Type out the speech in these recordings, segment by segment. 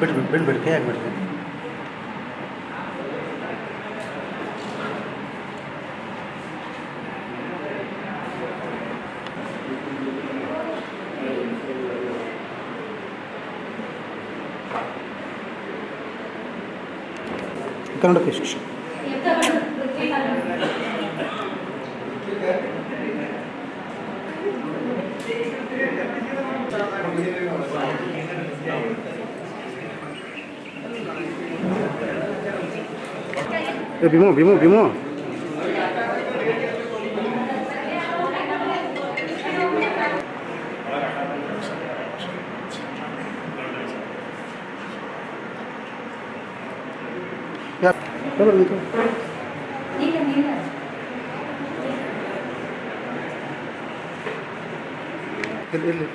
ಬಿಡ್ಬೇಡಿ ಕೈ ಹಾಕ್ಬಿಡ್ರಿ. ಕನ್ನಡಕ್ಕೆ ಶಿಕ್ಷಣ ಭೀಮು ಭೀಮು ಭೀಮು ಇಲ್ಲಿ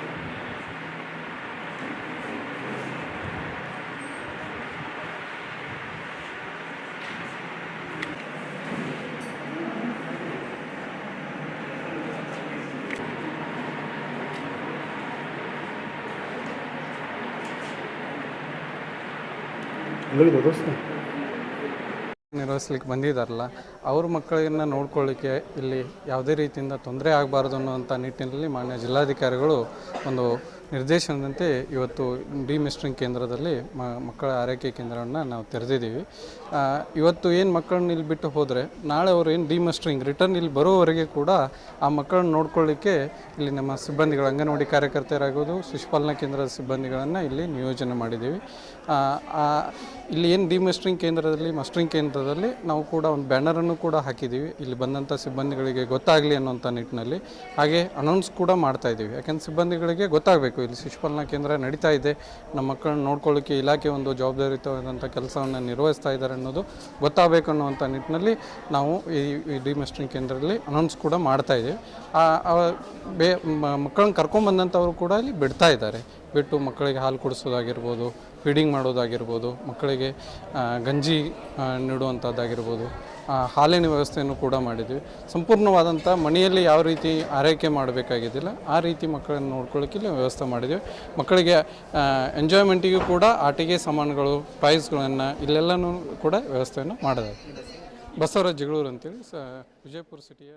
ನಿರ್ವಹಿಸ್ಲಿಕ್ಕೆ ಬಂದಿದ್ದಾರಲ್ಲ ಅವ್ರ ಮಕ್ಕಳನ್ನು ನೋಡ್ಕೊಳ್ಳಿಕ್ಕೆ ಇಲ್ಲಿ ಯಾವುದೇ ರೀತಿಯಿಂದ ತೊಂದರೆ ಆಗಬಾರ್ದು ಅನ್ನೋಂಥ ನಿಟ್ಟಿನಲ್ಲಿ ಮಾನ್ಯ ಜಿಲ್ಲಾಧಿಕಾರಿಗಳು ಒಂದು ನಿರ್ದೇಶನದಂತೆ ಇವತ್ತು ಡಿಮಿಸ್ಟ್ರಿಂಗ್ ಕೇಂದ್ರದಲ್ಲಿ ಮಕ್ಕಳ ಆರೈಕೆ ಕೇಂದ್ರವನ್ನು ನಾವು ತೆರೆದಿದ್ದೀವಿ. ಇವತ್ತು ಏನು ಮಕ್ಕಳನ್ನ ಇಲ್ಲಿ ಬಿಟ್ಟು ಹೋದರೆ ನಾಳೆ ಅವರು ಏನು ಡಿಮಿಸ್ಟ್ರಿಂಗ್ ರಿಟರ್ನ್ ಇಲ್ಲಿ ಬರೋವರೆಗೆ ಕೂಡ ಆ ಮಕ್ಕಳನ್ನ ನೋಡ್ಕೊಳ್ಳಿಕ್ಕೆ ಇಲ್ಲಿ ನಮ್ಮ ಸಿಬ್ಬಂದಿಗಳು ಅಂಗನವಾಡಿ ಕಾರ್ಯಕರ್ತರಾಗೋದು ಶಿಶುಪಾಲನಾ ಕೇಂದ್ರದ ಸಿಬ್ಬಂದಿಗಳನ್ನು ಇಲ್ಲಿ ನಿಯೋಜನೆ ಮಾಡಿದ್ದೀವಿ. ಇಲ್ಲಿ ಏನು ಡಿಮಿಸ್ಟ್ರಿಂಗ್ ಕೇಂದ್ರದಲ್ಲಿ ಮಸ್ಟ್ರಿಂಗ್ ಕೇಂದ್ರದಲ್ಲಿ ನಾವು ಕೂಡ ಒಂದು ಬ್ಯಾನರನ್ನು ಕೂಡ ಹಾಕಿದ್ದೀವಿ ಇಲ್ಲಿ ಬಂದಂಥ ಸಿಬ್ಬಂದಿಗಳಿಗೆ ಗೊತ್ತಾಗಲಿ ಅನ್ನೋಂಥ ನಿಟ್ಟಿನಲ್ಲಿ. ಹಾಗೆ ಅನೌನ್ಸ್ ಕೂಡ ಮಾಡ್ತಾಯಿದ್ದೀವಿ, ಯಾಕೆಂದ್ರೆ ಸಿಬ್ಬಂದಿಗಳಿಗೆ ಗೊತ್ತಾಗಬೇಕು ಇಲ್ಲಿ ಶಿಶುಪಾಲನಾ ಕೇಂದ್ರ ನಡೀತಾ ಇದೆ, ನಮ್ಮ ಮಕ್ಕಳನ್ನ ನೋಡ್ಕೊಳ್ಳಿಕ್ಕೆ ಇಲಾಖೆ ಒಂದು ಜವಾಬ್ದಾರಿಯುತವಾದಂಥ ಕೆಲಸವನ್ನು ನಿರ್ವಹಿಸ್ತಾ ಇದ್ದಾರೆ ಅನ್ನೋದು ಗೊತ್ತಾಗಬೇಕು ಅನ್ನುವಂಥ ನಿಟ್ಟಿನಲ್ಲಿ ನಾವು ಈ ಡಿಮಿಸ್ಟ್ರಿಂಗ್ ಕೇಂದ್ರದಲ್ಲಿ ಅನೌನ್ಸ್ ಕೂಡ ಮಾಡ್ತಾಯಿದ್ದೀವಿ. ಮಕ್ಕಳನ್ನ ಕರ್ಕೊಂಡ್ಬಂದಂಥವ್ರು ಕೂಡ ಇಲ್ಲಿ ಬಿಡ್ತಾ ಇದ್ದಾರೆ, ಬಿಟ್ಟು ಮಕ್ಕಳಿಗೆ ಹಾಲು ಕುಡಿಸೋದಾಗಿರ್ಬೋದು, ಫೀಡಿಂಗ್ ಮಾಡೋದಾಗಿರ್ಬೋದು, ಮಕ್ಕಳಿಗೆ ಗಂಜಿ ನೀಡುವಂಥದ್ದಾಗಿರ್ಬೋದು, ಹಾಲಿನ ವ್ಯವಸ್ಥೆಯನ್ನು ಕೂಡ ಮಾಡಿದ್ವಿ. ಸಂಪೂರ್ಣವಾದಂಥ ಮನೆಯಲ್ಲಿ ಯಾವ ರೀತಿ ಆರೈಕೆ ಮಾಡಬೇಕಾಗಿದ್ದಿಲ್ಲ ಆ ರೀತಿ ಮಕ್ಕಳನ್ನು ನೋಡ್ಕೊಳ್ಳೋಕೆ ಇಲ್ಲಿ ವ್ಯವಸ್ಥೆ ಮಾಡಿದ್ವಿ. ಮಕ್ಕಳಿಗೆ ಎಂಜಾಯ್ಮೆಂಟಿಗೂ ಕೂಡ ಆಟಿಕೆ ಸಾಮಾನುಗಳು, ಪ್ರೈಸ್ಗಳನ್ನು ಇಲ್ಲೆಲ್ಲನೂ ಕೂಡ ವ್ಯವಸ್ಥೆಯನ್ನು ಮಾಡಿದೆ. ಬಸವರಾಜ್ ಜಗಳೂರು ಅಂತೇಳಿ ವಿಜಯಪುರ ಸಿಟಿಯ